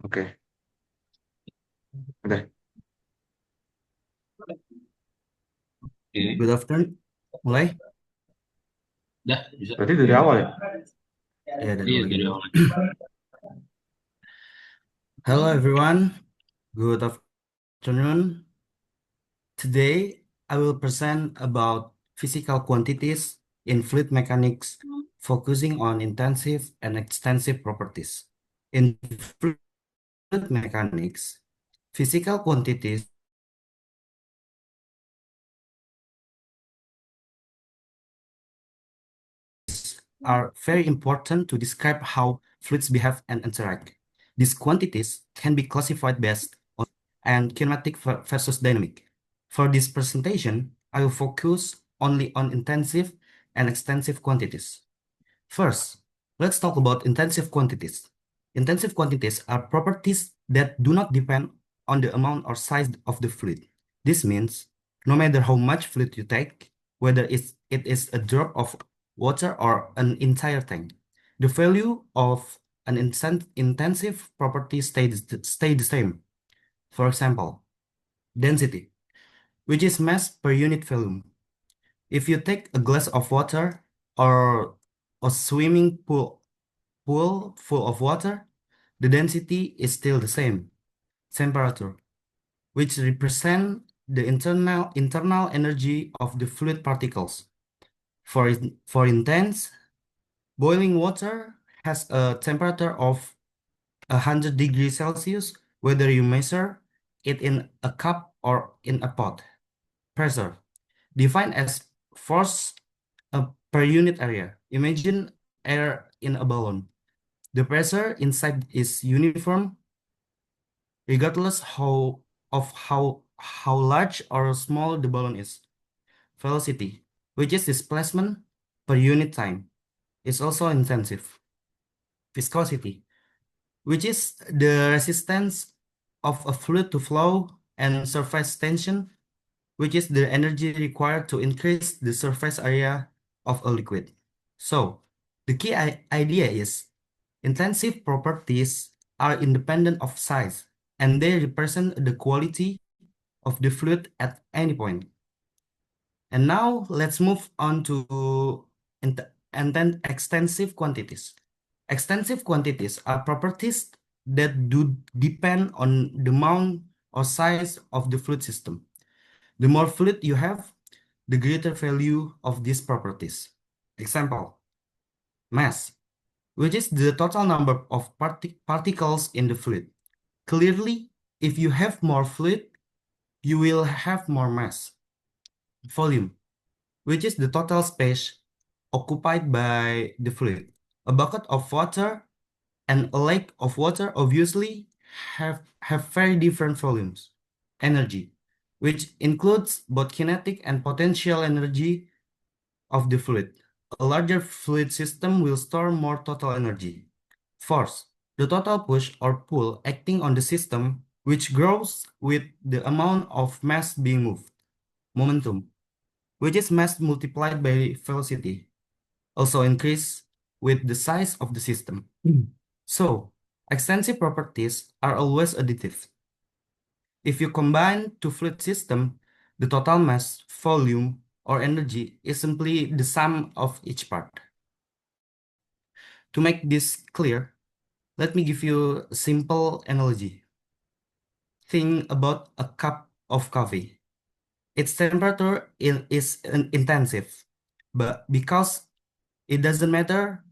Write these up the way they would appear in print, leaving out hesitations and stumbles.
Oke, udah. Oke, Good afternoon. Mulai? dah bisa. Berarti dari awal ya? Ya, dari Iya mulai dari gini. awal. Hello everyone. Good afternoon. Today I will present about physical quantities in fluid mechanics, focusing on intensive and extensive properties. In fluid mechanics, physical quantities are very important to describe how fluids behave and interact. These quantities can be classified based on and kinematic versus dynamic. For this presentation, I will focus only on intensive and extensive quantities. First, let's talk about intensive quantities. Intensive quantities are properties that do not depend on the amount or size of the fluid. This means no matter how much fluid you take, whether it is a drop of water or an entire tank, the value of an intensive property stay the same. For example, density, which is mass per unit volume. If you take a glass of water or a swimming pool full of water, the density is still the same. Temperature, which represent the internal energy of the fluid particles. For intense, boiling water has a temperature of 100 degrees Celsius, whether you measure it in a cup or in a pot. Pressure, defined as force per unit area. Imagine air in a balloon. The pressure inside is uniform regardless how large or small the balloon is. Velocity, which is displacement per unit time, is also intensive. Viscosity, which is the resistance of a fluid to flow, and surface tension, which is the energy required to increase the surface area of a liquid. So, the key idea is intensive properties are independent of size, and they represent the quality of the fluid at any point. And now let's move on to and then extensive quantities. Extensive quantities are properties that do depend on the amount or size of the fluid system. The more fluid you have, the greater value of these properties. Example, mass, which is the total number of particles in the fluid. Clearly, if you have more fluid, you will have more mass. Volume, which is the total space occupied by the fluid. A bucket of water and a lake of water obviously have very different volumes. Energy, which includes both kinetic and potential energy of the fluid. A larger fluid system will store more total energy. Force, the total push or pull acting on the system, which grows with the amount of mass being moved. Momentum, which is mass multiplied by velocity, also increase with the size of the system. So, extensive properties are always additive. If you combine two fluid system, the total mass, volume, or energy is simply the sum of each part. To make this clear, let me give you a simple analogy. Think about a cup of coffee. Its temperature is intensive, but because it doesn't matter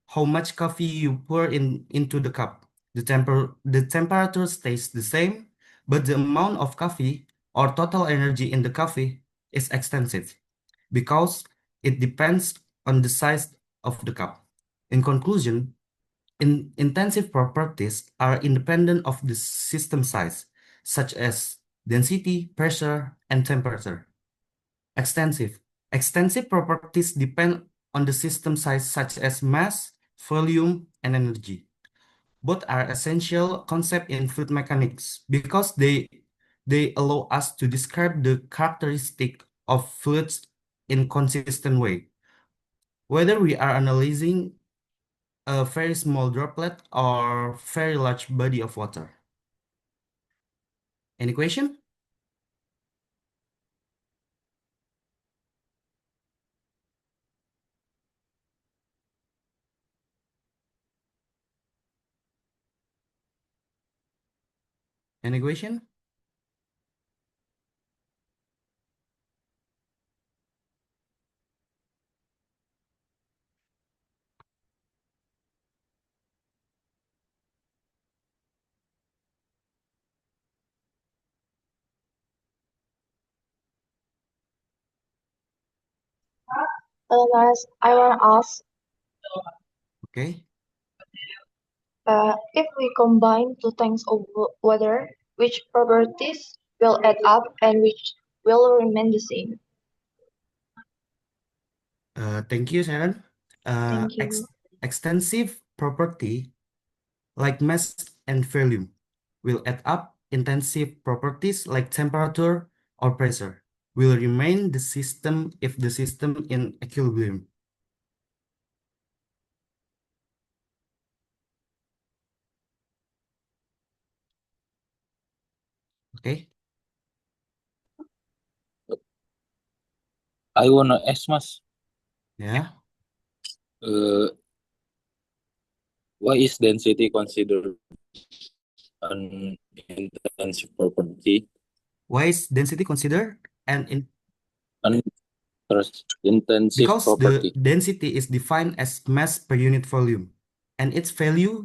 how much coffee you pour into the cup, the temperature stays the same, but the amount of coffee or total energy in the coffee is extensive because it depends on the size of the cup. In conclusion, intensive properties are independent of the system size, such as density, pressure, and temperature. Extensive. Extensive properties depend on the system size, such as mass, volume, and energy. Both are essential concepts in fluid mechanics because they allow us to describe the characteristic of fluids in consistent way. Whether we are analyzing a very small droplet or very large body of water? Any question? Any question? Last, I want to ask, Okay. if we combine two tanks of water, which properties will add up and which will remain the same? Thank you, Sharon. Thank you. Extensive property like mass and volume will add up. Intensive properties like temperature or pressure will remain the system if the system in equilibrium. Okay. I wanna ask Mas, Yeah. uh, why is density considered an intensive property? Why is density considered An intensive because the property. density is defined as mass per unit volume, and its value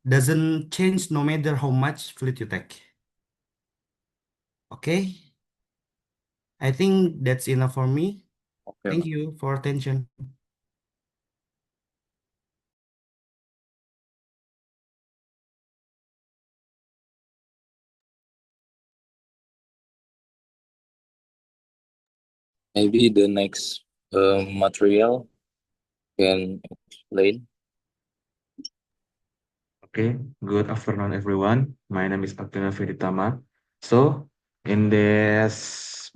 doesn't change no matter how much fluid you take. Okay, I think that's enough for me. Okay, Thank Mas. you for attention. Maybe the next material can explain. Okay, good afternoon, everyone. My name is Abdullah Feditama. So, this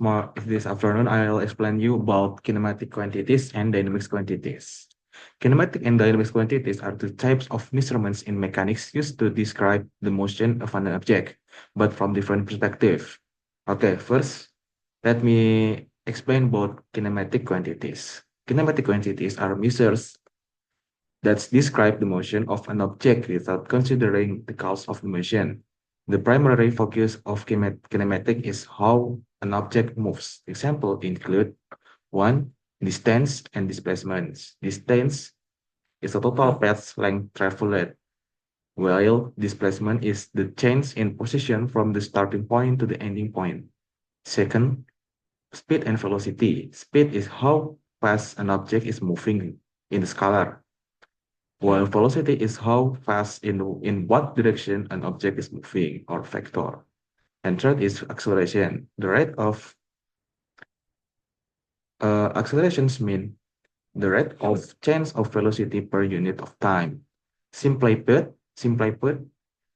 afternoon, I'll explain you about kinematic quantities and dynamics quantities. Kinematic and dynamics quantities are two types of measurements in mechanics used to describe the motion of an object, but from different perspectives. Okay, first, let me explain about kinematic quantities. Kinematic quantities are measures that describe the motion of an object without considering the cause of the motion. The primary focus of kinematic is how an object moves. Examples include 1. Distance and displacements. Distance is the total path length traveled, while displacement is the change in position from the starting point to the ending point. Second, speed and velocity. Speed is how fast an object is moving in the scalar, while velocity is how fast in what direction an object is moving, or vector. And third is acceleration. The rate of accelerations mean the rate of change of velocity per unit of time. Simply put,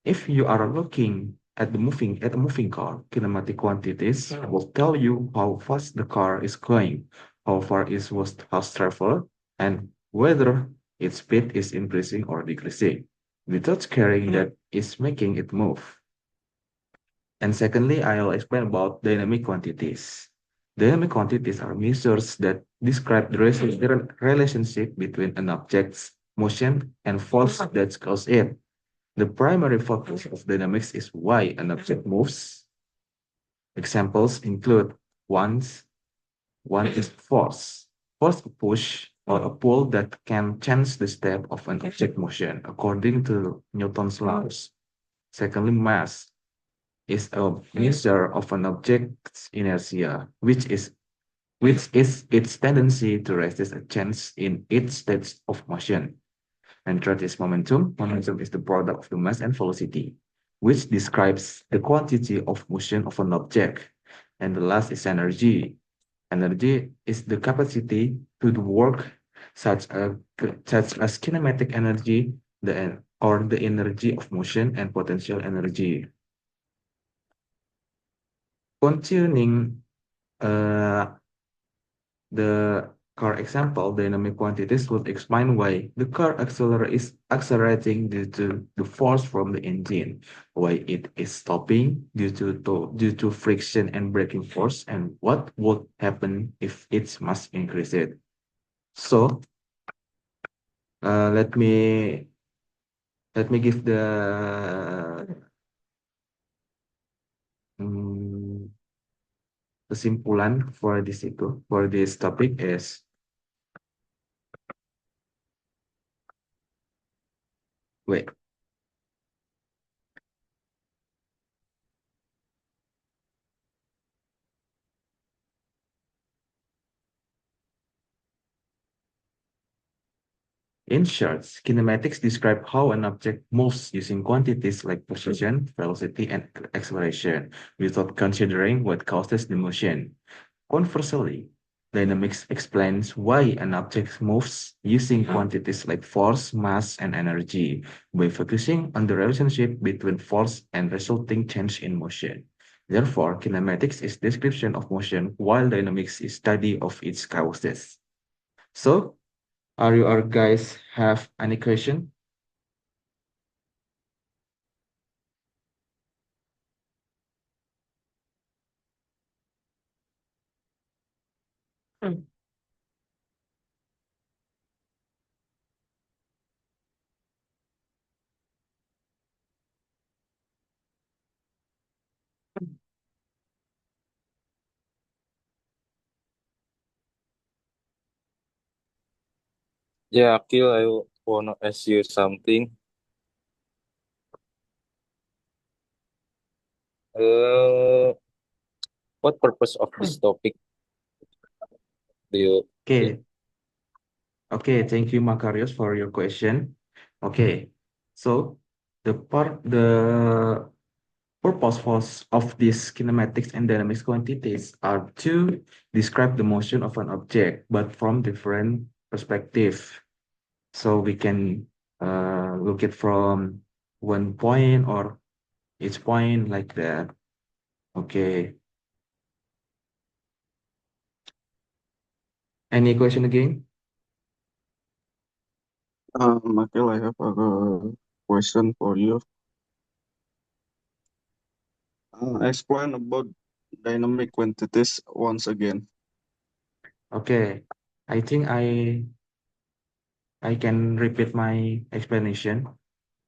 if you are looking at a moving car, kinematic quantities will tell you how fast the car is going, how far it has traveled, and whether its speed is increasing or decreasing, without caring that it's making it move. And secondly, I'll explain about dynamic quantities. Dynamic quantities are measures that describe the relationship between an object's motion and force that causes it. The primary focus of dynamics is why an object moves. Examples include one is force. Force a push or a pull that can change the state of an object motion according to Newton's laws. Secondly, mass is a measure of an object's inertia, which is its tendency to resist a change in its state of motion. And third is momentum. Momentum is the product of the mass and velocity, which describes the quantity of motion of an object. And the last is energy. Energy is the capacity to do work such as kinematic energy, or the energy of motion, and potential energy. Continuing uh, the car example, dynamic quantities would explain why the car is accelerating due to the force from the engine, why it is stopping due to friction and braking force, and what would happen if its mass increases. So, let me give mm, kesimpulan for this topic is, wait. In short, kinematics describe how an object moves using quantities like position, velocity, and acceleration without considering what causes the motion. Conversely, dynamics explains why an object moves using quantities like force, mass, and energy by focusing on the relationship between force and resulting change in motion. Therefore, kinematics is description of motion while dynamics is study of its causes. So, are you or guys have any question? Yeah, Akil, I wanna ask you something. What purpose of this topic do you think? Okay, thank you, Makarios, for your question. Okay, so the purpose of these kinematics and dynamics quantities are to describe the motion of an object, but from different perspective. So we can look it from one point or each point like that. Okay. Any question again? Michael, I have a question for you. Explain about dynamic quantities once again. Okay. I think I can repeat my explanation.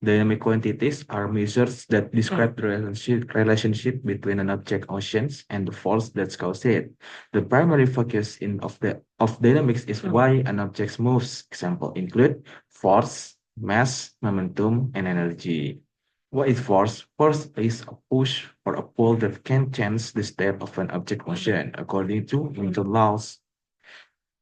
Dynamic quantities are measures that describe the relationship between an object oceans and the force that causes it. The primary focus of dynamics is why an object moves. Example include force, mass, momentum, and energy. What is force? Force is a push or a pull that can change the state of an object motion according to Newton's laws.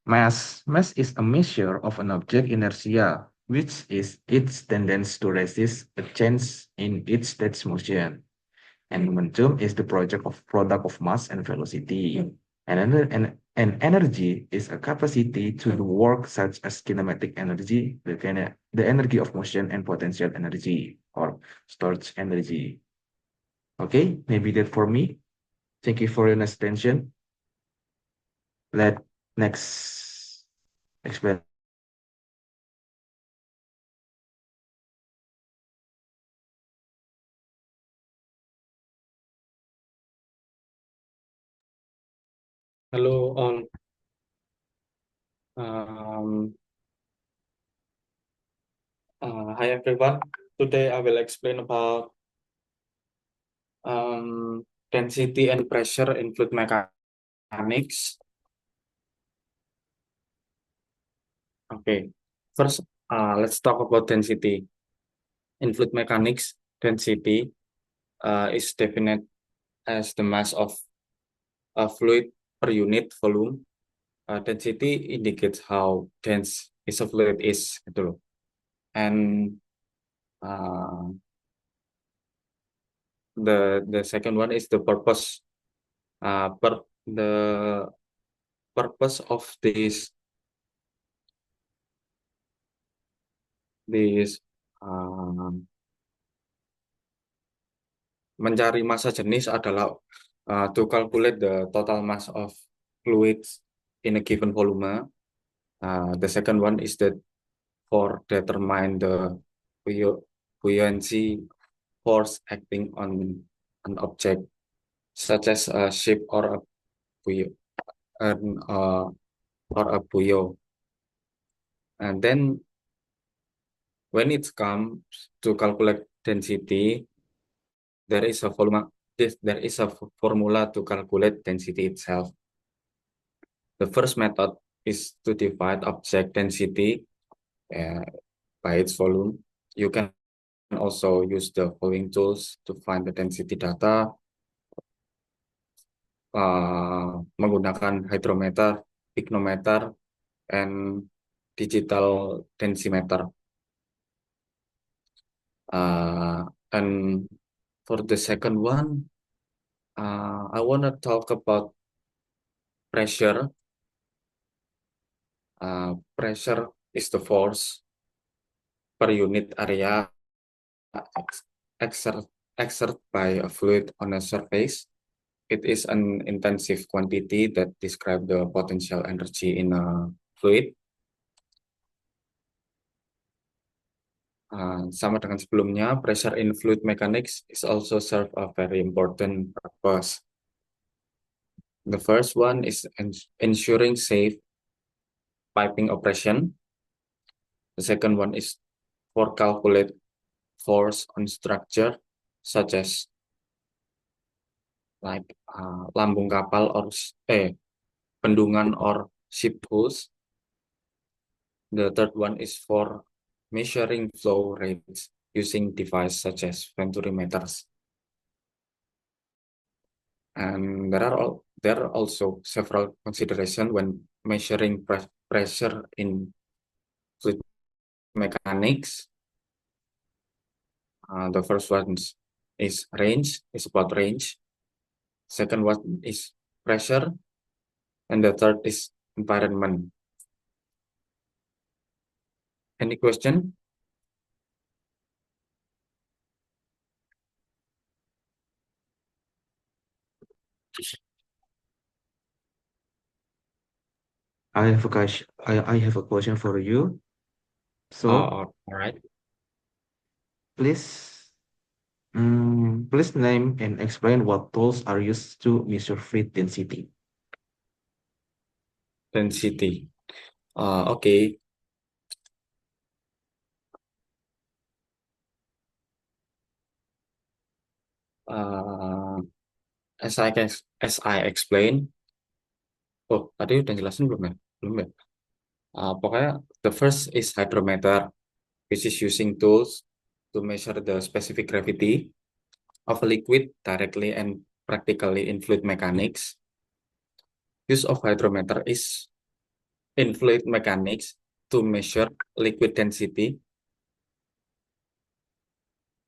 Mass is a measure of an object inertia, which is its tendency to resist a change in its state's motion. And momentum is the product of mass and velocity. And energy is a capacity to do work such as kinematic energy, the energy of motion, and potential energy or storage energy. Okay, maybe that for me. Thank you for your attention. Let next explain. Hello, um, hi everyone. Today I will explain about density and pressure in fluid mechanics. Okay, first let's talk about density. In fluid mechanics, density is defined as the mass of a fluid per unit volume. Density indicates how dense is a fluid is, gitu loh. And the second one is the purpose. The purpose of this mencari massa jenis adalah to calculate the total mass of fluids in a given volume. The second one is that for determine the buoyancy force acting on an object, such as a ship or a buoy, an, or a buoy. And then when it comes to calculate density, there is a formula to calculate density itself. The first method is to divide object density by its volume. You can also use the following tools to find the density data menggunakan hydrometer, pygnometer, and digital densimeter. And for the second one, I want to talk about pressure. Pressure is the force per unit area exerted by a fluid on a surface. It is an intensive quantity that describes the potential energy in a fluid. Sama dengan sebelumnya, pressure in fluid mechanics is also serve a very important purpose. The first one is ensuring safe piping operation. The second one is for calculate force on structure, such as like lambung kapal or bendungan or ship hulls. The third one is for measuring flow rates using devices such as venturimeters. And there are also several considerations when measuring pressure in fluid mechanics. The first one is range, is about range. Second one is pressure, and the third is environment. Any question? I have a question. I have a question for you. So All right. please, please name and explain what tools are used to measure fluid density. Density. Okay. As I explain. Oh, tadi udah jelasin belum ya? Belum ya? Pokoknya the first is hydrometer, which is using tools to measure the specific gravity of a liquid directly and practically in fluid mechanics. Use of hydrometer is in fluid mechanics to measure liquid density.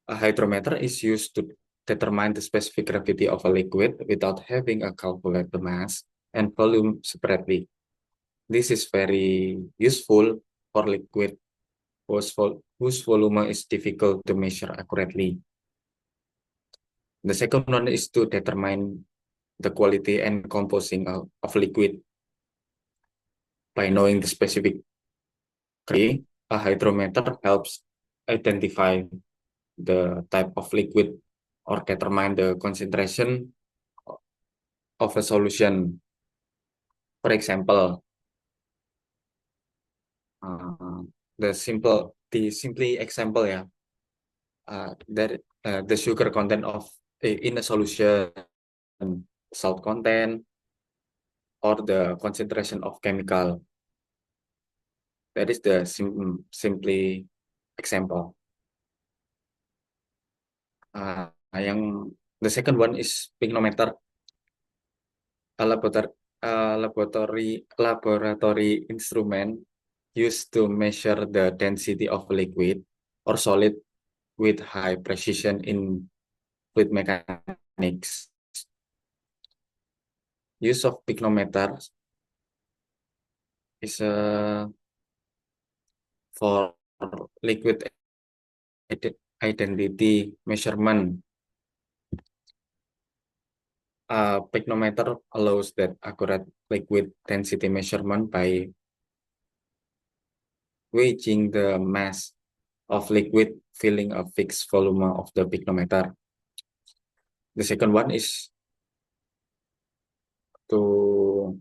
A hydrometer is used to determine the specific gravity of a liquid without having to calculate the mass and volume separately. This is very useful for liquid whose volume is difficult to measure accurately. The second one is to determine the quality and composition of liquid. By knowing the specific gravity, a hydrometer helps identify the type of liquid or determine the concentration of a solution. For example, the simply example that the sugar content of in a solution, salt content, or the concentration of chemical. That is the simply example. The second one is pygnometer, a laboratory instrument used to measure the density of liquid or solid with high precision in fluid mechanics. Use of pygnometer is for liquid identity measurement. Pygnometer allows that accurate liquid density measurement by gauging the mass of liquid filling a fixed volume of the picnometer. The second one is to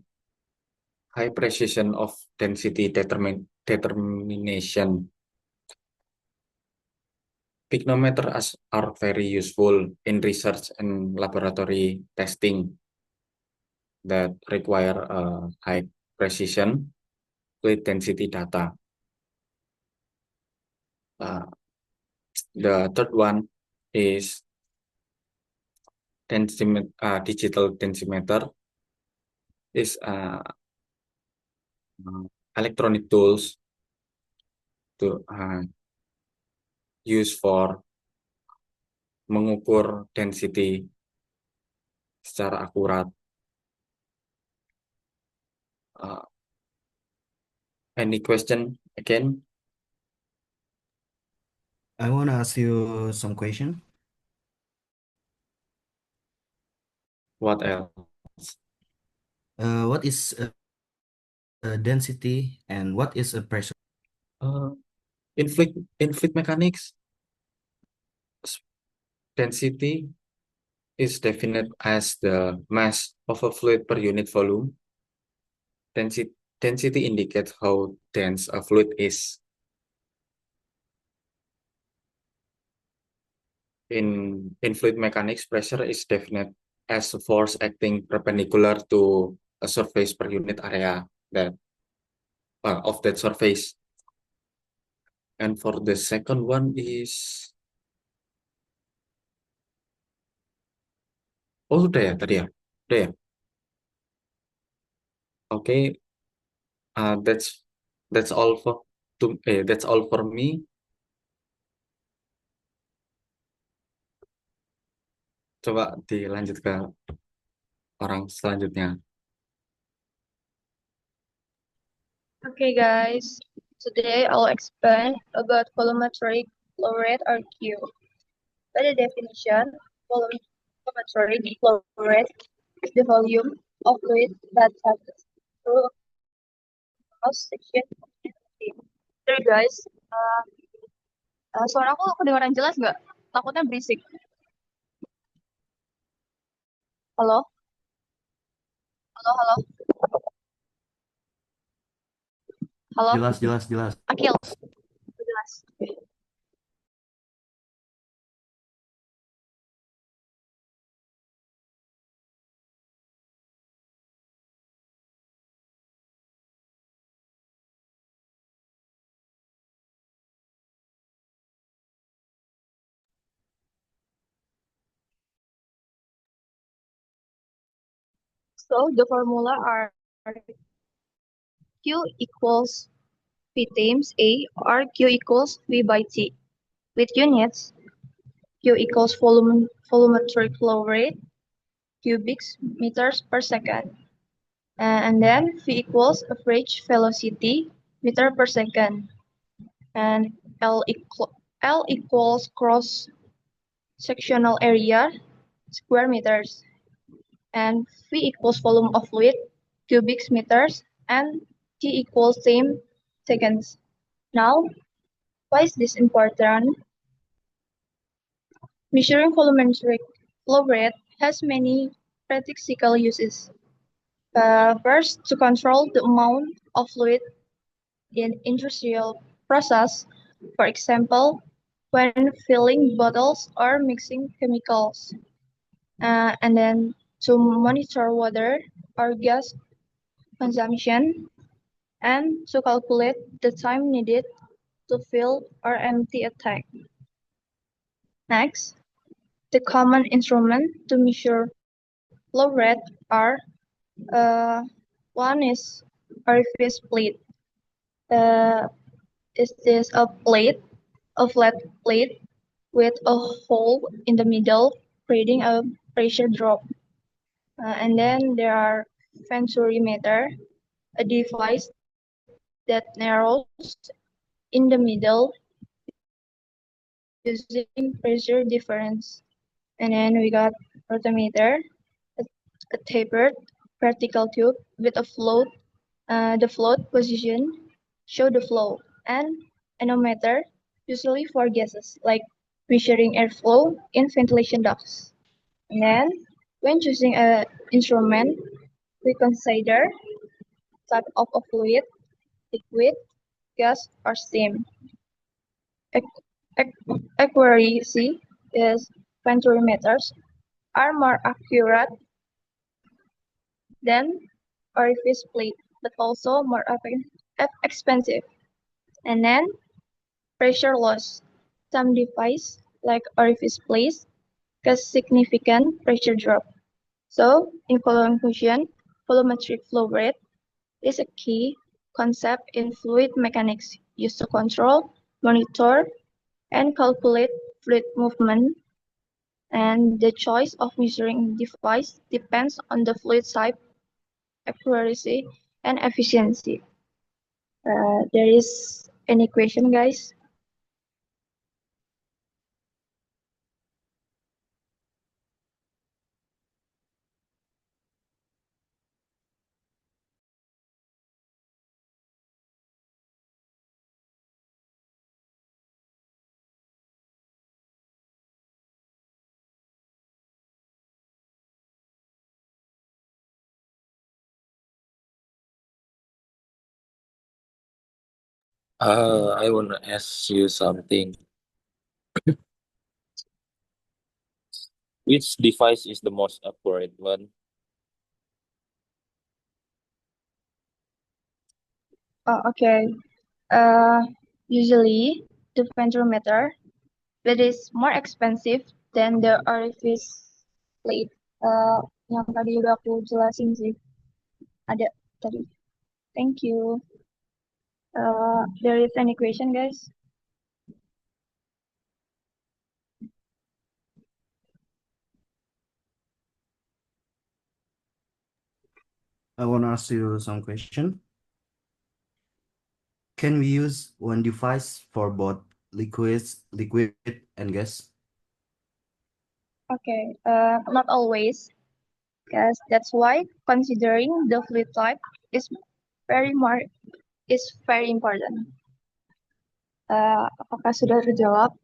high precision of density determination. Picnometers are very useful in research and laboratory testing that require high precision fluid density data. The third one is digital densimeter is electronic tools to use for mengukur density secara akurat. Any question again? I want to ask you some question. What else? What is density and what is a pressure? In fluid mechanics, density is defined as the mass of a fluid per unit volume. Density indicates how dense a fluid is. In fluid mechanics, pressure is defined as a force acting perpendicular to a surface per unit area of that surface. And for the second one is udah ya tadi ya? Udah ya? Okay. That's all for me. Coba dilanjut ke orang selanjutnya. Okay, guys. Today I'll explain about volumetric flow rate or Q. By the definition, volumetric flow rate is the volume of fluid that passes through a cross section of the tube. Sorry guys, suara aku kedengaran jelas nggak? Takutnya berisik. Halo? Halo, halo? Halo? Jelas. Akil? Jelas. So the formula are Q equals P times A or Q equals V by T. With units, Q equals volumetric flow rate, cubic meters per second. And then V equals average velocity, meter per second. And L equals cross-sectional area, square meters. And V equals volume of fluid, cubic meters. And T equals time seconds. Now, why is this important? Measuring volumetric flow rate has many practical uses. First, to control the amount of fluid in industrial process, for example, when filling bottles or mixing chemicals. And then to monitor water or gas consumption, and to calculate the time needed to fill or empty a tank. Next, the common instrument to measure flow rate are one is orifice plate. Is this a flat plate with a hole in the middle, creating a pressure drop? And then there are venturimeter, a device that narrows in the middle using pressure difference. And then we got rotometer, a tapered vertical tube with a float. The float position show the flow. and anemometer, usually for gases, like measuring airflow in ventilation ducts. And then, when choosing an instrument, we consider type of a fluid, liquid, gas, or steam. Accuracy is venturimeters are more accurate than orifice plate, but also more expensive. And then pressure loss. Some device like orifice plates cause significant pressure drop. So, in conclusion, volumetric flow rate is a key concept in fluid mechanics used to control, monitor, and calculate fluid movement, and the choice of measuring device depends on the fluid type, accuracy, and efficiency. There is any question, guys? I wanna ask you something. Which device is the most accurate one? Okay. Usually the venturimeter that is more expensive than the orifice plate. Yang tadi udah aku jelasin sih. Ada tadi. Thank you. There is any question, guys? I want to ask you some question. Can we use one device for both liquid and gas? Okay. Not always, because that's why considering the fluid type is very more is very important. Apakah sudah terjawab,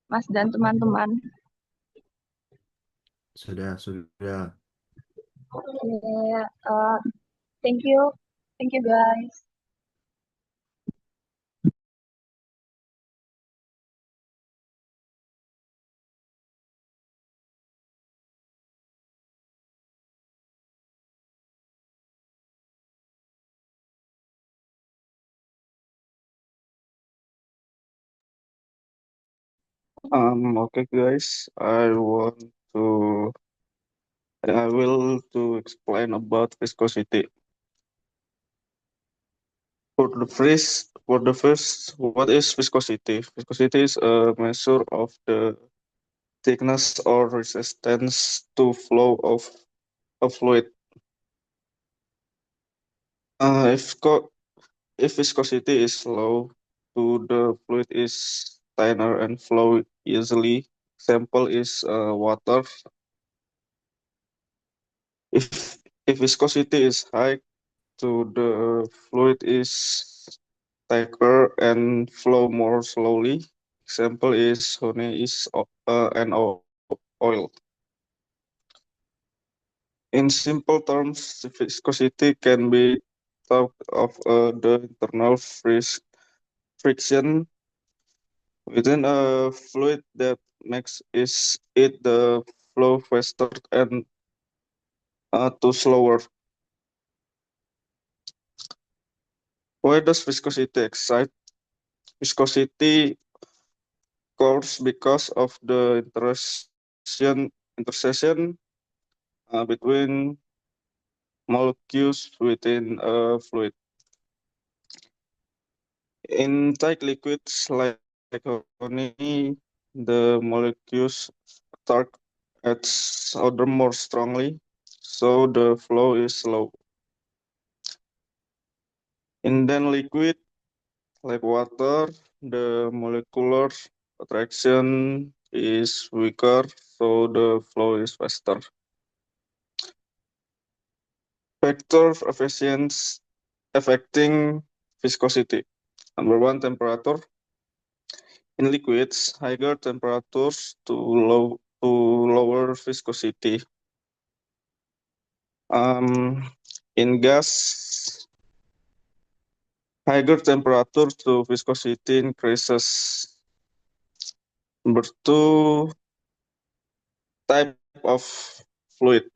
Mas dan teman-teman? Sudah. Yeah. Thank you. Thank you, guys. Okay, guys. I will to explain about viscosity. For the first, what is viscosity? Viscosity is a measure of the thickness or resistance to flow of a fluid. If viscosity is low, to the fluid is thinner and flow easily. Example is water. If viscosity is high, to the fluid is thicker and flow more slowly. Example is honey is an oil. In simple terms, viscosity can be thought of the internal friction within a fluid that makes it the flow faster and to slower. Why does viscosity excite? Viscosity occurs because of the intersection between molecules within a fluid. In tight liquids like honey, the molecules attract each other more strongly, so the flow is slow. In dense liquid like water, the molecular attraction is weaker, so the flow is faster. Factor efficiency affecting viscosity. Number one, temperature. In liquids, higher temperatures to lower viscosity. In gas, higher temperature to viscosity increases. Number two, type of fluid.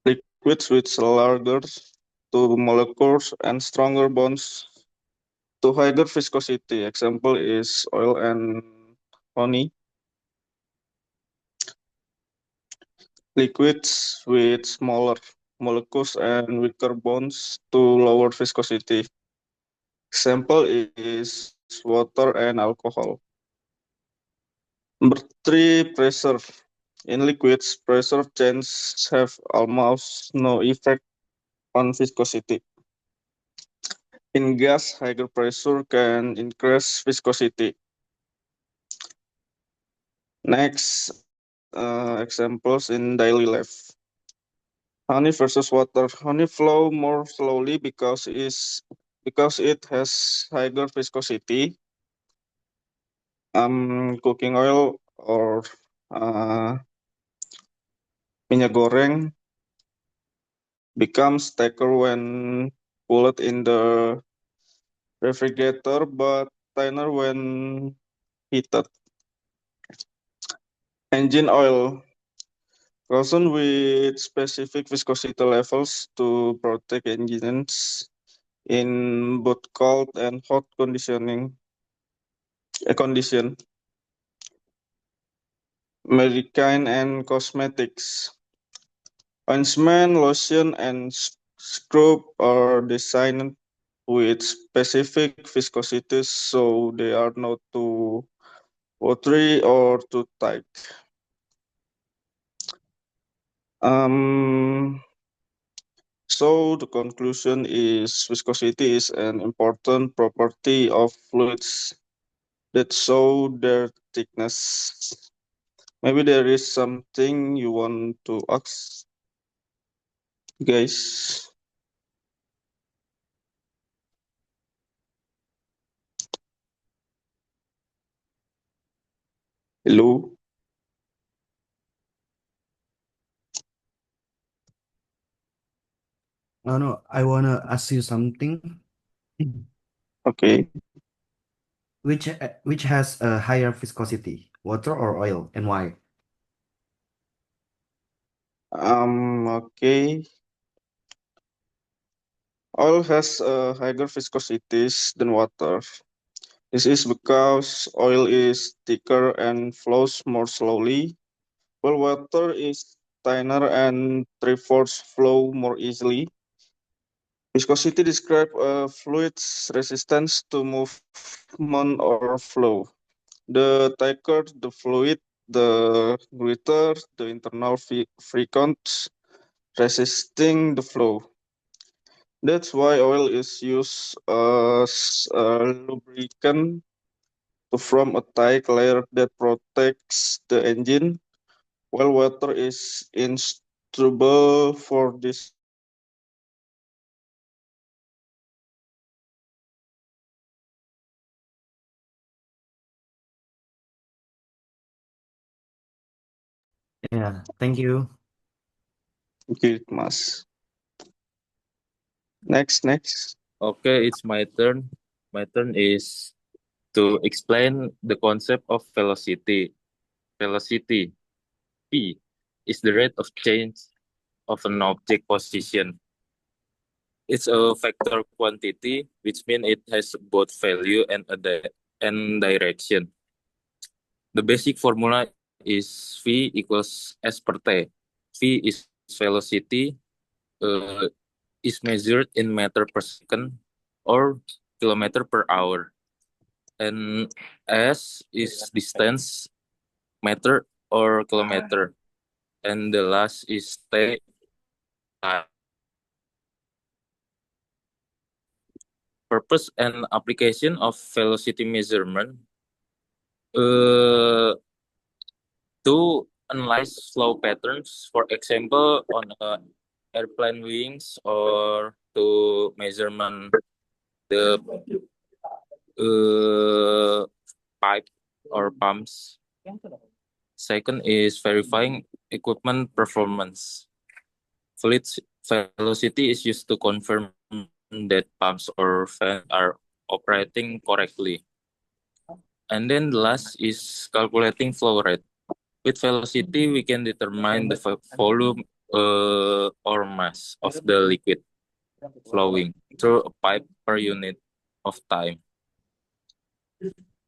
Liquids with larger to molecules and stronger bonds to higher viscosity. Example is oil and honey. Liquids with smaller molecules and weaker bonds to lower viscosity. Example is water and alcohol. Number three, pressure. In liquids, pressure changes have almost no effect on viscosity. In gas, higher pressure can increase viscosity. Next, examples in daily life. Honey versus water. Honey flow more slowly because it has higher viscosity. Cooking oil or minyak goreng becomes thicker when cooled in the refrigerator, but thinner when heated. Engine oil. Frozen with specific viscosity levels to protect engines in both cold and hot condition. Medicine and cosmetics. Ointment, lotion, and scrub are designed with specific viscosities so they are not too watery or too tight. So the conclusion is viscosity is an important property of fluids that show their thickness. Maybe there is something you want to ask, guys. Hello. No, I wanna ask you something. Okay. Which has a higher viscosity, water or oil, and why? Okay. Oil has higher viscosities than water. This is because oil is thicker and flows more slowly, while water is thinner and three-fourths flow more easily. Viscosity describes a fluid's resistance to movement or flow. The thicker the fluid, the greater the internal friction resisting the flow. That's why oil is used as a lubricant to form a tight layer that protects the engine, while water is insuitable for this purpose. Yeah, thank you. Okay, Mas. Next. Okay, it's my turn. My turn is to explain the concept of velocity. Velocity, V, is the rate of change of an object position. It's a vector quantity, which means it has both value and and direction. The basic formula is V equals S per T. V is velocity, uh, is measured in meter per second or kilometer per hour. And S is distance, meter or kilometer. And the last is T, time. Purpose and application of velocity measurement to analyze flow patterns, for example, on airplane wings, or to measurement the pipe or pumps. Second is verifying equipment performance. Fluid velocity is used to confirm that pumps or fans are operating correctly. And then the last is calculating flow rate. With velocity, we can determine the volume or mass of the liquid flowing through a pipe per unit of time.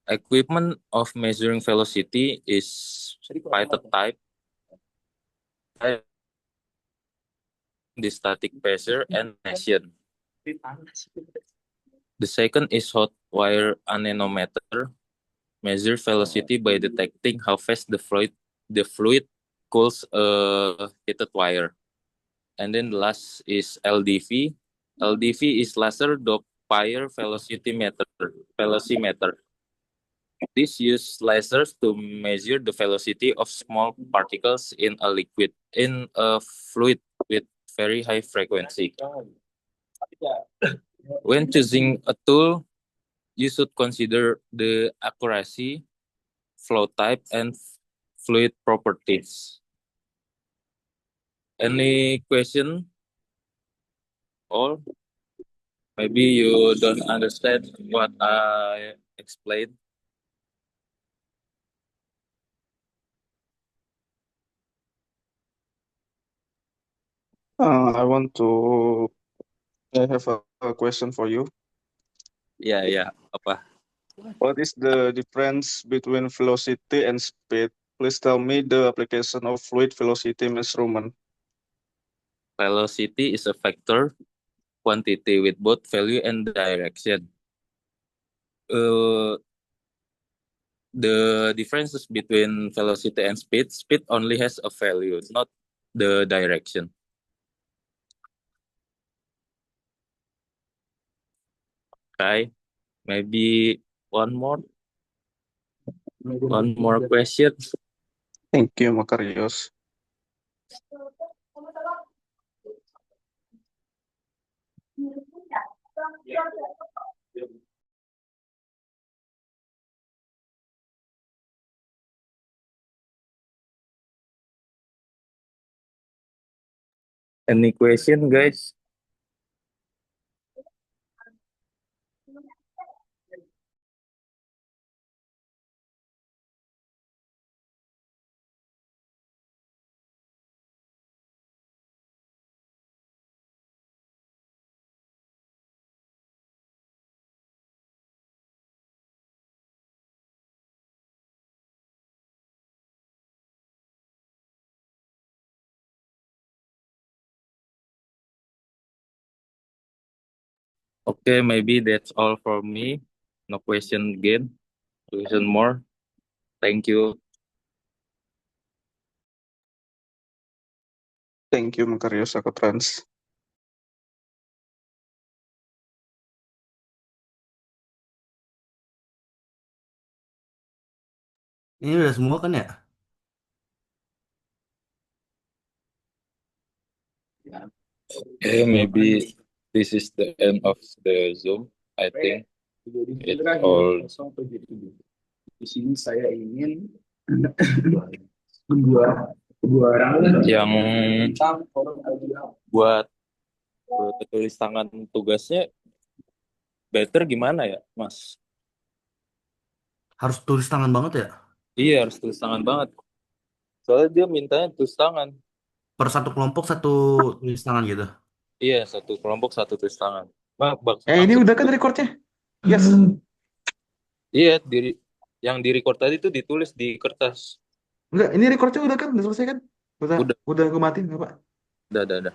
Equipment of measuring velocity is pipette type, the static pressure, and nation. The second is hot wire anemometer, measure velocity by detecting how fast the fluid cools a heated wire. And then the last is LDV. LDV is laser Doppler velocimeter. This uses lasers to measure the velocity of small particles in a fluid with very high frequency. When choosing a tool, you should consider the accuracy, flow type, and fluid properties. Any question? Or maybe you don't understand what I explained? I have a question for you. Ya, apa? What is the difference between velocity and speed? Please tell me the application of fluid velocity measurement. Velocity is a vector quantity with both value and direction. The differences between velocity and speed only has a value, not the direction. Okay, maybe one more question. Thank you, Makarios. Any question, guys? Okay, maybe that's all for me. No question again. Question more. Thank you. Thank you, Makarios. Aku trans. Ini udah semua kan ya? Okay, maybe this is the end of the Zoom. I think it's all. Di sini saya ingin Yang buat tulis tangan tugasnya better gimana ya, Mas? Harus tulis tangan banget ya? Iya, harus tulis tangan banget. Soalnya dia mintanya tulis tangan. Per satu kelompok satu tulis tangan gitu. Iya, satu kelompok satu tulis tangan. Ini udah kan recordnya? Yes. Iya, yang di record tadi tuh ditulis di kertas. Enggak, ini recordnya udah kan? Udah selesai kan? Udah gue matiin, nggak Pak? Udah.